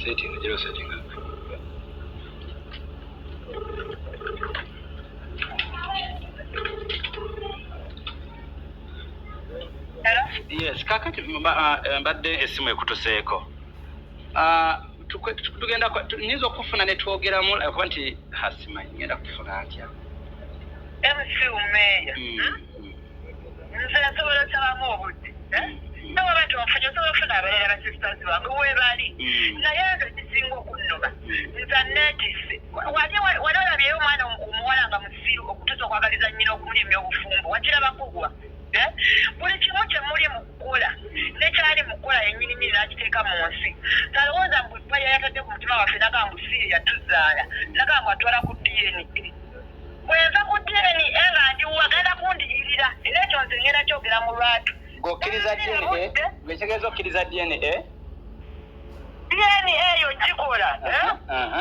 setting zero setting. Yes, kakati mbadde esimu ekutuseeko. Tugenda nyinza okufuna ne twogeramu kuba nti hasimanyi ngenda kufuna atya. Umeya. Nze nsobola osabamu obudde. Nawe abantu bafunye osobola okufuna abalala basisters bange weebali. Naye nze kisinga okunnuma. Nze neetisse. Wali olabyeyo omwana omuwala nga musiru okutuusa okwagaliza nnyina okumulimya obufumbo. Wakiraba kugwa. Buli kimu kye muli mu kukola nekyali mu kukola yennyini n'akiteeka mu nsi talowooza mbu bba yayatadde ku mutima waffe nagamba mbu siiri yatuzaala nagamba atwala ku DNA bwenva ku DNA nga ndiwa agenda kundiyirira era ekyo nze ngenda kyogera mu lwatu ng'okkiriza DNA lwekitegeeza okkiriza DNA DNA eyo gikola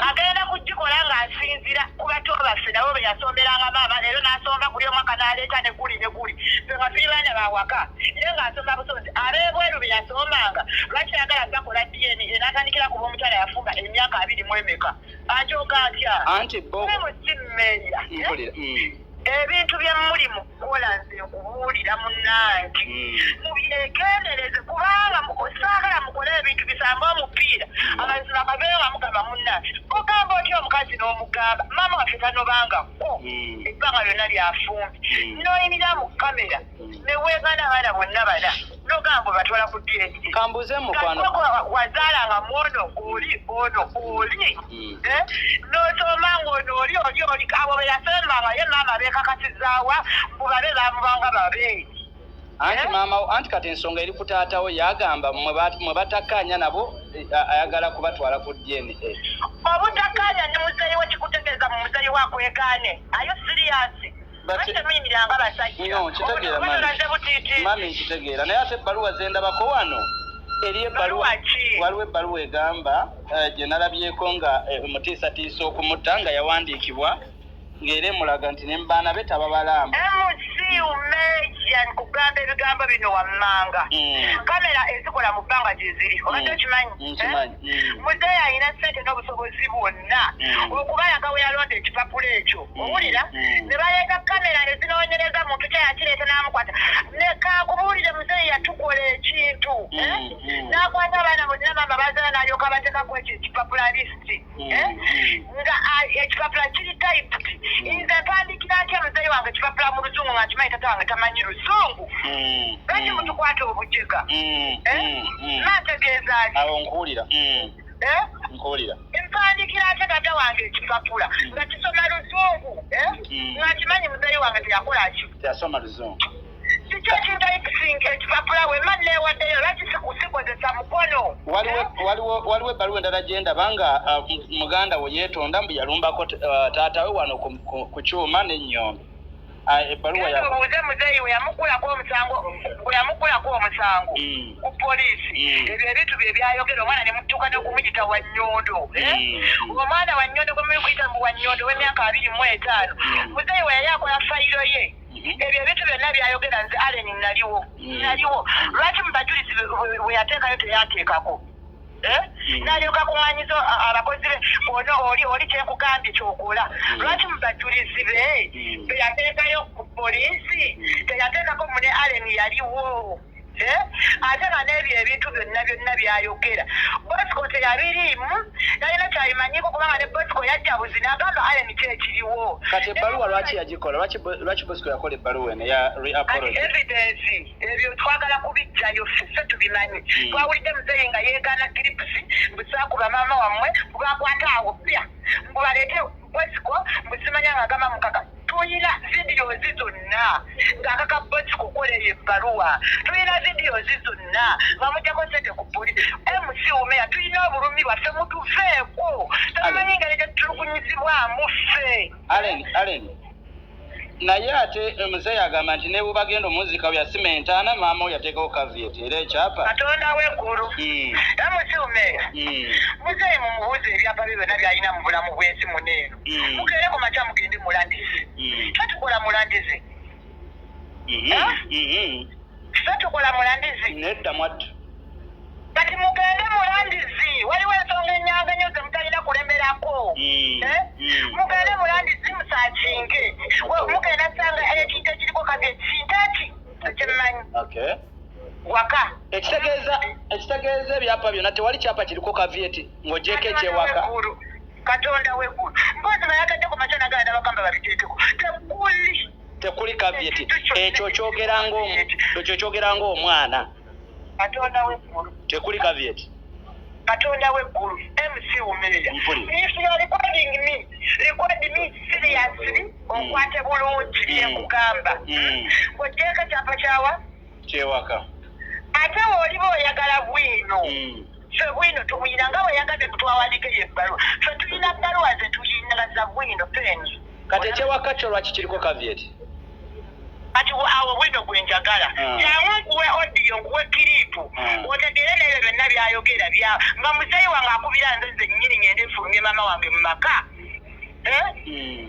agenda kugikola ng'asinzira ku bato baffe nabo be yasomberanga maama leero n'asomba kuli omwaka n'aleeta ne guli ne guli fe nga tuli baana bawaka naye ng'asomba busobozi ab'ebweru be yasombanga lwaki ayagala gakola DNA n'atandikira ku b'omukyala yafumba emyaka 2 mu emeka akyoka atya anti bo mukimeya ebintu bye muli mu kukola nze nkubuulira munnange mubyegendereze kubanga saagala mukole ebintu bisamba omupiira amazima kabeera nga mugamba munnange ogamba otya omukazi n'omugamba maama waffe tanobangako ebbanga lyonna lyafumbi n'oyimira mu kamera neweegana abaana bonna bana n'ogamba batwala ku DNA kambuze mukwano wazaalanga mwono oli n'osoma ng'ono oli abo be yasembanga ye maama beekakasizaawa mbubabe baamubanga babe anti kati ensonga eri ku taatawo yagamba mwe batakkaanya nabo ayagala kubatwala ku DNA obutakkaanya ne muzeeyi we kikutegeeza mu muzeeyi wakwegaane ayo siriyasi batemuyimiranga basajja mami nkitegeera naye ate ebbaluwa zendabako wano eri ebbaluwa waliwo ebbaluwa egamba gye nalabyeko nga mutiisatiisa okumutta nga yawandiikibwa ng'era emulaga nti ne mubaana be tababalamba umeja nkugamba ebigambo bino wammanga kamera ezikola mu bbanga gye ziri obadde okimanyi muzeeyi alina ssente n'obusobozi bwonna okuba yagawe yalonda ekipapula ekyo owulira ne baleeta kamera ne zinoonyereza muntu kyayakireeta n'amukwata nekakubuulire muzeeyi yatukola ekintu n'akwata abaana bonna maama bazaala n'alyoka bateekaku ekyo ekipapula lisiti nga ekipapula kiri typed nze mpandikira atya muzeeyi wange ekipapula mu luzungu nga nkimanyi tata wange tamanyi luzungu lwaki mutukwata obujega nategeeza ki awo nkuwulira mpandikira atya tata wange ekipapula nga kisoma luzungu nga nkimanyi muzeeyi wange teyasoma luzungu kikyo kintayipisinga ekipapula wema neewaddeyo lwaki sikozesa mukono waliwo ebbaluwa endala gye ndaba nga muganda we yeetonda mbu yalumbako taata we wano ku kyuma n'ennyombe obuuze muzeeyi we yamukulako omusango ku poliisi ebyo ebintu bye byayogera omwana ne mutuuka n'okumuyita wa nnyondo omwana wa nnyondo gwe muyita mbu wa nnyondo w'emyaka 25 muzeeyi we yali akola fayiro ye ebyo ebintu byonna byayogera nze aleni naliwo lwaki mubajulizi bwe yateekayo teyateekako n'alyoka kuŋŋanyiza abakozi be oli kyekugambye kyokola lwaki mubajulizi be yateekayo ku poliisi teyateekako mune aleni yaliwo ate nga n'ebyo ebintu byonna byayogera bosco teyabiriimu nalina kyabimanyiko kubanga ne bosco yajja buzi n'agamba aleni kyekiriwo kati ebbaluwa lwaki yagikola lwaki bosco yakola ebbaluwa eno ya reapology evidence ebyo twagala kubijjayo ffe tubimanyi twawulidde muzeeyi nga yeegaana giripusi mbusaakuba maama wammwe bwakwata awo pya mbubaleete bosco mbusimanya ng'agamba mukaka tuyina vidiyozi zonna ng'akaka bosco kukoleyo ebbaluwa tuyina vidiyozi zonna nga mujjako sente ku polisi mc umeya tuyina obulumi bwaffe mutuveeko tumanyi ngeri gyetulugunyizibwamu ffe Allen naye ate muzeeyi agamba nti ne bwebagenda omuzika we yasimentaana maama we yateekawo kavieti era ekyapa katonda w'eggulu mc umeya muzeeyi mumubuuza ebyapa bye byonna byalina mu bulamu bw'ensi muneeno mugere ku makya mugende mulandizi twetukola mulandizi twetukola mulandizi nedda mwattu kati mugende mulandizi waliwo ensonga ennyanga nnyo ze mutalina kulemerako mugende mulandizi musaakinge mugenda sanga ekintu ekiriko kavyeti sintaki kyemmanyi waka ekitegeeza ebyapa byonna tewali kyapa kiriko kavyeti ng'ogyeko ekyewaka katonda weggulu mpozi bayagade ku macana ganda bagamba babiteekeko tekuli kavyeti ekyo kyogera ng'omwana katonda weggulu tekuli kavyeti katonda weggulu MC Umeya if you are recording me seriously okwate bulungi byekugamba oteeka kyapa kyawa kyewaka ate woliba oyagala bwino fe bwino tumuyina nga weyagadde kutwawalike yebbaluwa fe tulina bbaluwa ze tuyina za bwino peni kati ekyewaka kyo lwaki kiriko kavyeti kati awo bwino gwenjagala jangu nkuwe odiyo nkuwe kiripu otegere nebyo byonna byayogera nga muzeyi wange akubira nze zennyini ngende nfulumye mama wange mu maka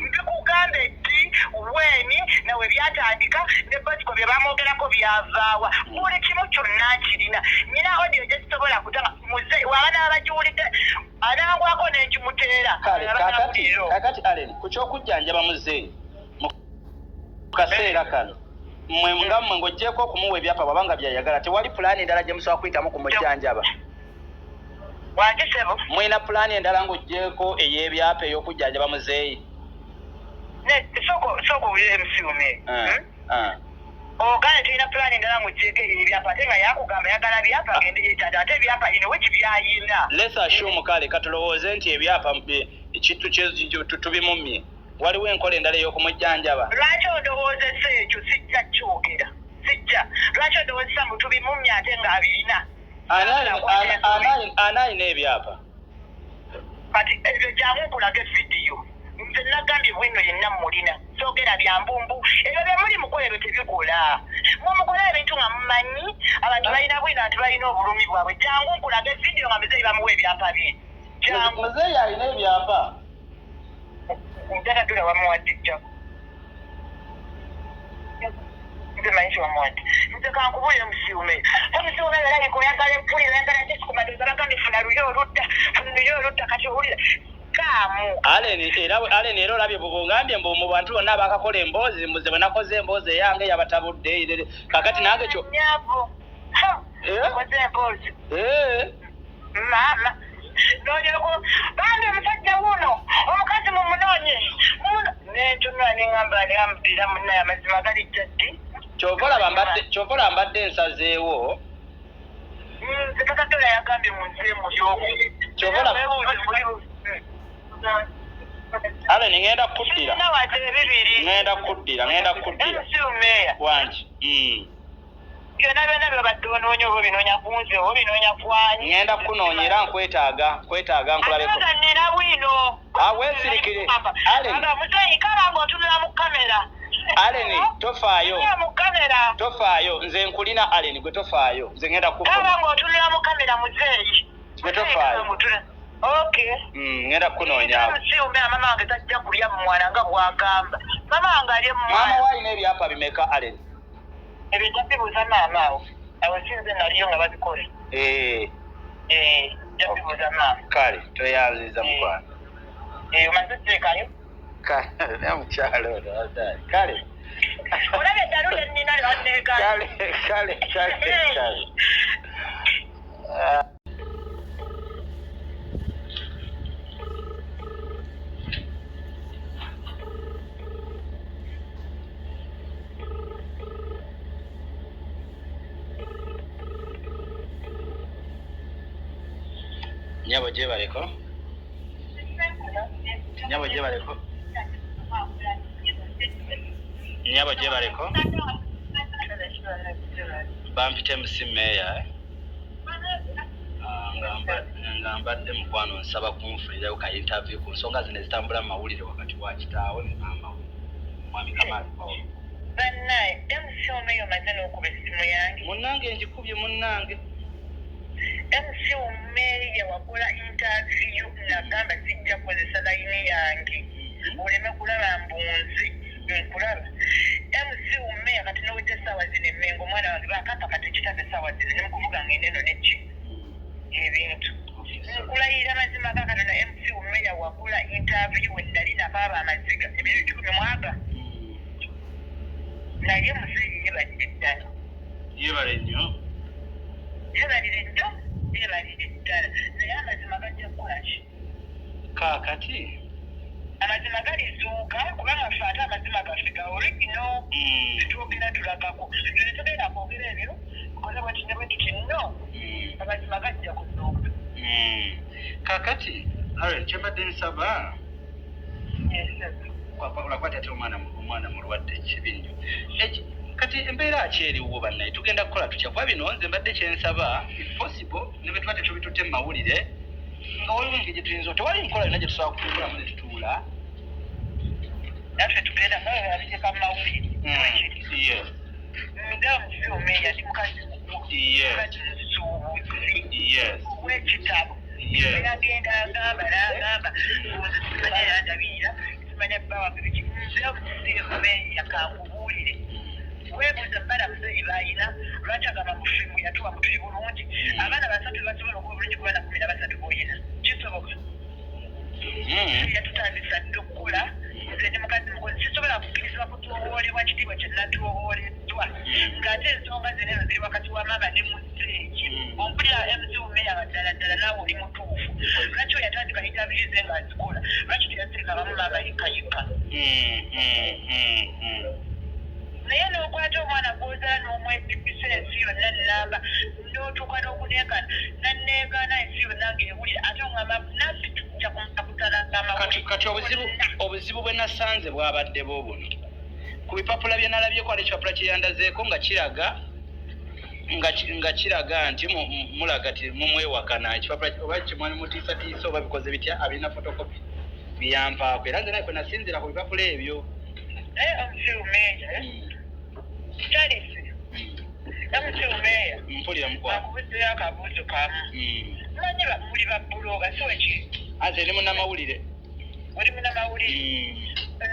mbikugambe ddi weni nawe byatandika ne basiko bye bamwogerako byavaawa buli kimu kyonna kirina nyina odiyo gyekisobola kutanga muzeyi waba n'abagiwulidde anangwako nenkimuteera kakati Allen ku kyokujjanjaba muzeyi mu kaseera kano mwe ng'oggyeko okumuwa ebyapa bwabanga byayagala tewali pulaani endala gye musobola kuyitamu kumujjanjaba wagisebo mwina pulaani endala ng'oggyeko ey'ebyapa ey'okujjanjaba muzeeyi soko wulire MC ogane tulina pulaani endala ng'oggyeko ey'ebyapa ate nga yakugamba yagala byapa agende yeetanda ate ebyapa ino weki byayina lesa assume kale katulowooze nti ebyapa kintu tubimumye waliwo enkola endala ey'okumujjanjaba lwaki ondowoozesa ekyo sijja kyogera sijja lwaki ondowoozesa mbu tubimumye ate ng'abirina ana alina ebyapa kati ebyo jangu nkulaga evidiyo nze nagambye bwino yenna mulina soogera bya mbumbu ebyo bye muli mukola ebyo tebikola mumukola ebintu nga mumanyi abantu balina bwino ati balina obulumi bwabwe jangu nkulaga evidiyo nga muzeeyi bamuwa ebyapa bye jangu muzeeyi alina ebyapa mtaka tula wamuwadde jjako nze manyi wamuwadde nze kankubulire musiume era nekuyagala empulira oyagala kyekikumadoza bagambye funa luyo oludda kati owulira kaamu Allen era olabye bwebongambye mbu mu bantu bonna abakakola emboozi mbuze bwe nakoze emboozi eyange yabatabudde kakati nange kyo koze emboozi maama nonyeko bambi omusajja wuno omukazi mumunoonye nentunula neŋŋamba neamudira munnaye amazima gali jjaddi kyovola mbadde ensazeewo zekakatola yagambye munze mulyomu Allen ngenda kukuddira ngenda kukuddira wangi byonna byonna byobadde onoonya oba binoonya kunze oba binoonya kwanyi ngenda kukunoonyera nkwetaaga nkulabeko nina bwino weesirikire muzeeyi kaba ng'otunula mu kamera Allen tofaayo nze nkulina Allen gwe tofaayo nze ngenda kaba ng'otunula mu kamera muzeeyi gwe tofaayo ngenda kukunoonyaawo siumea mama wange tajja kulya mu mwana nga bwagamba mama wange alye mu mwana maama waalina ebyapa bimeka Allen ebyo jabibuuza maama awo awo sinze naliyo nga babikola jabibuuza maama kale toyanziza mukwano omaze teekayo namukyalo kale olabye eddalu lyennina lyanneekale Nyabo gyebaleko bampite MC Meya nga mbadde mukwano nsaba kunfulirayo ka interview ku nsonga zino ezitambula mu mawulire wakati wa kitaawo ne maama mwami Kamali Paul bannaye MC Meya omaze n'okuba essimu yange munnange ngikubye munnange MC Meya wakola interview nagamba sijja kukozesa layini yange oleme kulaba mbunzi nkulaba MC Meya kati n'owedde essaawa zino emmengo omwana wange bakapa kati ekitaba essaawa zino ne mukuvuga ng'eneno neki nkulayira mazima kakano na MC Umeya wakula interview nali nakaaba amaziga ebintu 10 mwaga naye muzeeyi yebalire ddala yebalire nnyo naye amazima gajja kukolaki kaakati amazima galizuuka kubanga ffe ate amazima gaffe ga original tetwogera tulagako tetugenda kwogera ebyo koze bwetine bwe tuti nno amazima gajja kuzuuka kaakati kyembadde nsaba olakwata ate omwana mulwadde ekibi nnyo kati embeera ki eriwo bannaye tugenda kukola tutya kuba bino nze mbadde kyensaba if possible ne bwe tuba tetubitutte mu mawulire nga waliwo engeri gye tuyinza tewali nkola yonna gye tusobola kutuukulamu ne tutuula naffe tugenda abiteka mu mawulire nga musi Umeya ndi mukazi musuubuzi w'ekitabo yagenda agamba n'agamba simanya yandabirira simanya bawabiriki nze musi Umeya kankubuulire weebuuza bala muzeeyi baayina lwaki agamba mufimu yatuwa mutuli bulungi abaana basatu basobola okuba bulungi kubana 13 boyina kisoboka yatutandisa dde okukola nze ndi mukazi mukozi sisobola kukkirizibwa kutuwoolebwa kitiibwa kyenatuwooleddwa ng'ate ensonga zenezo ziri wakati wa maama ne muzeeyi ompulira MC Umeya baddala naawe oli mutuufu lwaki oyo yatandika interview ze ng'azikola lwaki teyateeka bamu maama yekka naye n'okwata omwana gw'ozaala n'omwepipisa ensi yonna nnamba n'otuuka n'okuneekana nanneegaana ensi yonna ng'ewulira ate oŋŋamba naffe tujja kati obuzibu bwe nasanze bwabadde buno ku bipapula bye nalabyeko wali ekipapula kye yandazeeko nga kiraga nti mulaga ti mumwewakana ekipapula oba kimwani mutiisatiisa oba bikoze bitya abirina fotokopi biyampaako era nze naye kwe nasinzira ku bipapula ebyo naye MC Umeya Charles MC Umeya mpulira mukwano akubuzzeyo akabuuzo kamu mmanyi muli babbuloga so ki ate ndi munnamawulire oli munnamawulire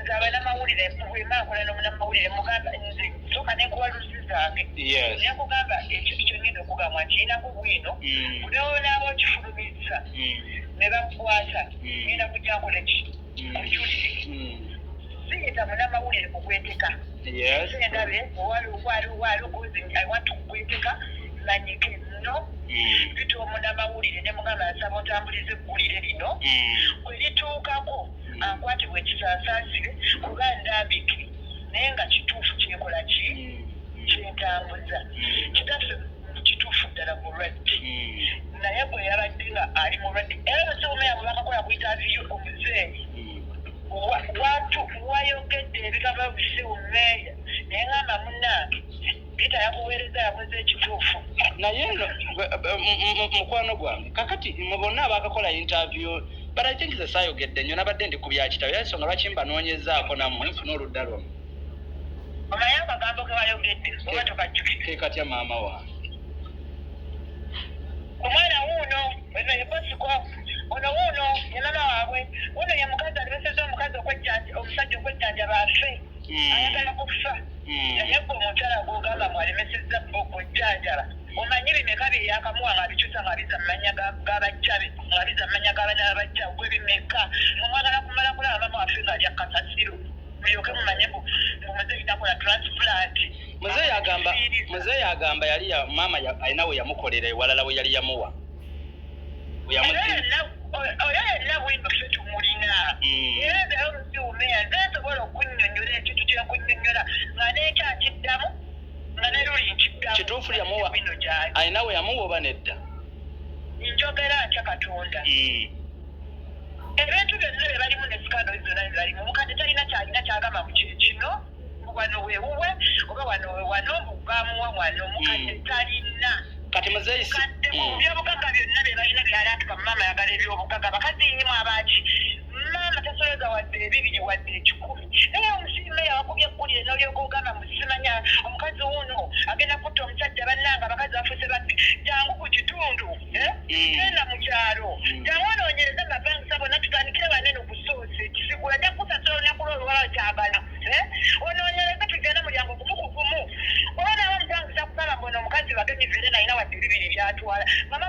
nze abanamawulire bwemaakola n'omunnamawulire mugamba nze soka nenkuwa lusi zange naye nkugamba ekintu kyongenda okugamwa nkirinako bwino buneonaaba okifulumizza ne bakukwata ngenda kujja nkola ki kukyulire siyita munnamawulire kugweteka sendabe waliwo kuzi I want to kugweteka manyike nno bitu omunnamawulire ne mugamba asaba otambulize eggulire lino bwe lituukako akwatibwa ekisaasaasire kuba ndambike naye nga kituufu kyekola ki kyentambuza kitaffe kituufu ddala mulwadde naye bwe yabadde nga ali mulwadde era MC Umeya bwe bakakola ku interview omuzeeyi wayogedde ebigamba MC Umeya naye ngamba munnange Peter yakuweereza yakoze ekituufu naye mukwano gwange kakati mu bonna abakakola interview but I think saayogedde nnyo nabadde ndi ku byakitabo era ensonga lwaki mbanoonyezaako nammwe nfuna oludda lwammwe omanyi akagambo ke wayogedde oba tokajjukire keekatya maama wange omwana wuuno eno yebosiko ono wuuno ye mama waabwe wuuno ye mukazi alibeseza omukazi omusajja okwejjanjaba afe ayagala kufa naye gwe omukyala gw'ogamba mwalemesezza okujjanjaba omanyi bimeka byeyakamuwa nga bikyusa nga biza mu manya g'abajjabe nga biza mu manya g'abaana babajja gwe bimeka omwagala kumala kulaba mama waffe ng'alya kasasiro mulyoke mumanye mbu muzeeyi takola transplant muzeeyi agamba yali maama alina we yamukolera ewalala we yali yamuwa oyo yenna bwino ffe tumulina era naye MC Umeya nze nsobola okunnyonnyola ekintu kyenkunnyonnyola nga neekyakiddamu nga ne luli nkiddamu kituufu yamuwa alina we yamuwa oba nedda njogera ntya Katonda ebintu byonna bye balimu ne sikandoli zonna bye balimu omukadde talina kyalina kyagamba mu kino wano weewuwe oba wano mugamuwa wano omukadde talina kati muzeeyi byobugagga byonna bye balina byalatuka maama yagala ebyobugagga bakazi nyimu abaki maama tasoleza wadde 2 wadde 10 naye MC Umeya wakubye eggulire n'olyoka ogamba musimanya omukazi wuuno agenda kutta omusajja bannanga abakazi bafuuse bati jangu ku kitundu genda mu kyalo jangu onoonyereza amapangisa bonna tutandikire banene okusoose kisigula ajja kukusasula olunaku lw'oluwala kyagala onoonyereza tugenda mulyango gumu ku gumu oba nawe omupangisa kusaba mbona omukazi bagenyi Verena alina wadde 2 byatwala mama